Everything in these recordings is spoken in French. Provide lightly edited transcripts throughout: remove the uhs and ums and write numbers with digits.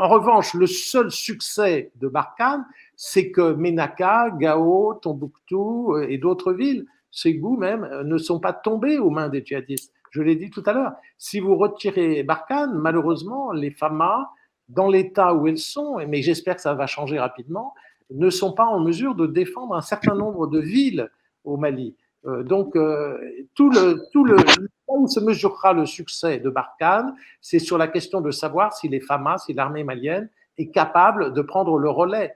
En revanche, le seul succès de Barkhane, c'est que Ménaka, Gao, Tombouctou et d'autres villes, Ségou même, ne sont pas tombées aux mains des djihadistes. Je l'ai dit tout à l'heure. Si vous retirez Barkhane, malheureusement, les FAMA, dans l'état où elles sont, mais j'espère que ça va changer rapidement, ne sont pas en mesure de défendre un certain nombre de villes au Mali. Donc, là où se mesurera le succès de Barkhane, c'est sur la question de savoir si les FAMA, si l'armée malienne est capable de prendre le relais.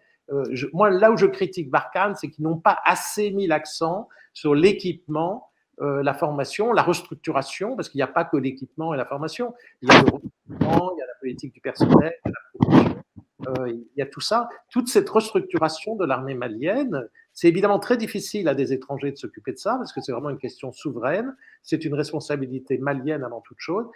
Moi, là où je critique Barkhane, c'est qu'ils n'ont pas assez mis l'accent sur l'équipement, la formation, la restructuration, parce qu'il n'y a pas que l'équipement et la formation. Il y a le recrutement, il y a la politique du personnel, il y a la promotion, il y a tout ça. Toute cette restructuration de l'armée malienne, c'est évidemment très difficile à des étrangers de s'occuper de ça, parce que c'est vraiment une question souveraine, c'est une responsabilité malienne avant toute chose,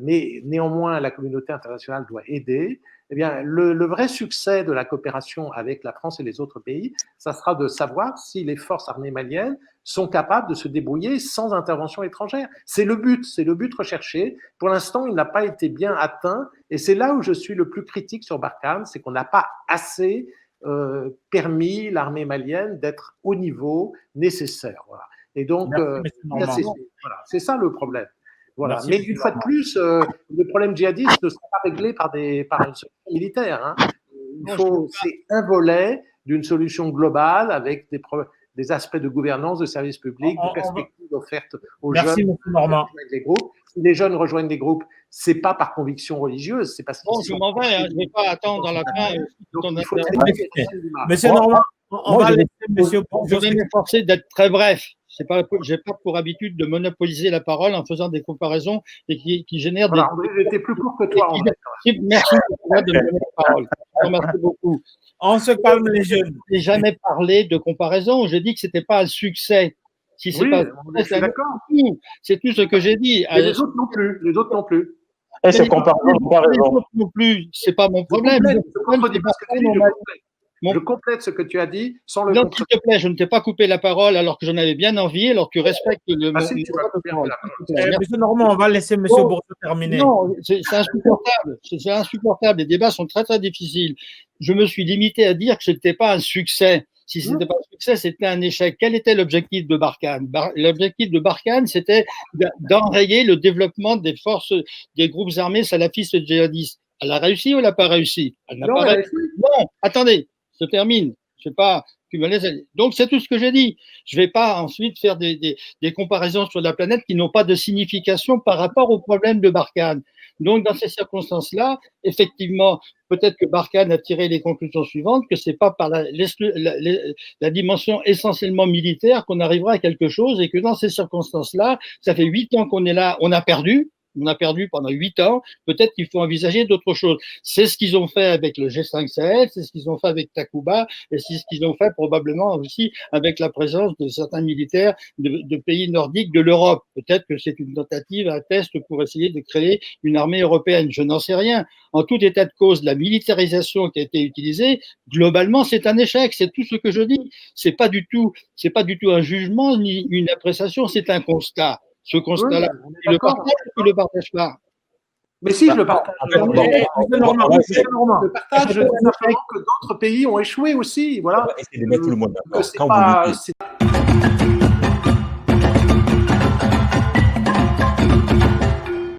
mais néanmoins, la communauté internationale doit aider. Eh bien, le vrai succès de la coopération avec la France et les autres pays, ça sera de savoir si les forces armées maliennes sont capables de se débrouiller sans intervention étrangère. C'est le but recherché. Pour l'instant, il n'a pas été bien atteint, et c'est là où je suis le plus critique sur Barkhane, c'est qu'on n'a pas assez permis l'armée malienne d'être au niveau nécessaire. Voilà. Et donc, c'est ça le problème. Voilà. Merci, mais une fois de plus, le problème djihadiste ne sera pas réglé par une solution militaire. Hein. C'est un volet d'une solution globale avec des aspects de gouvernance, de services publics, de perspectives offertes aux jeunes. Les groupes. Si les jeunes rejoignent des groupes, c'est pas par conviction religieuse, c'est parce qu'ils je m'en vais, je ne vais pas attendre à la fin. Monsieur Normand, on va laisser monsieur. Je vais m'efforcer d'être très bref. Je n'ai pas pour habitude de monopoliser la parole en faisant des comparaisons et qui génèrent des. André, j'étais plus court que toi. Merci de me donner la parole. Merci beaucoup. On se calme les jeunes. Je n'ai jamais parlé de comparaison. J'ai dit que ce n'était pas un succès. Si c'est pas, c'est d'accord. C'est tout ce que j'ai dit. Et les autres non plus. Les autres non plus. Et c'est comparaison. Non plus, c'est pas mon problème. Je complète ce que tu as dit sans le Non, s'il te plaît, je ne t'ai pas coupé la parole alors que j'en avais bien envie, alors que tu respectes le. Monsieur Normand, on va laisser monsieur Bourgeois terminer. Non, c'est insupportable. C'est insupportable. Les débats sont très, très difficiles. Je me suis limité à dire que ce n'était pas un succès. Si ce n'était pas un succès, c'était un échec. Quel était l'objectif de Barkhane? L'objectif de Barkhane, c'était d'enrayer le développement des forces, des groupes armés salafistes djihadistes. Elle a réussi ou elle n'a pas réussi? Elle n'a pas réussi. Non, attendez, je termine. Je sais pas. Donc, c'est tout ce que j'ai dit. Je ne vais pas ensuite faire des comparaisons sur la planète qui n'ont pas de signification par rapport au problème de Barkhane. Donc, dans ces circonstances-là, effectivement, peut-être que Barkhane a tiré les conclusions suivantes, que c'est pas par la dimension essentiellement militaire qu'on arrivera à quelque chose et que dans ces circonstances-là, ça fait 8 ans qu'on est là, on a perdu pendant 8 ans, peut-être qu'il faut envisager d'autres choses. C'est ce qu'ils ont fait avec le G5 Sahel, c'est ce qu'ils ont fait avec Takuba, et c'est ce qu'ils ont fait probablement aussi avec la présence de certains militaires de pays nordiques de l'Europe. Peut-être que c'est une tentative, un test pour essayer de créer une armée européenne. Je n'en sais rien. En tout état de cause, la militarisation qui a été utilisée, globalement, c'est un échec. C'est tout ce que je dis. C'est pas du tout un jugement ni une appréciation, c'est un constat. Ce constat-là, tu le partages ou tu le partages pas? Mais si, je le partage. Je partage simplement que d'autres pays ont échoué aussi. Voilà. Essayez de mettre tout le monde d'accord.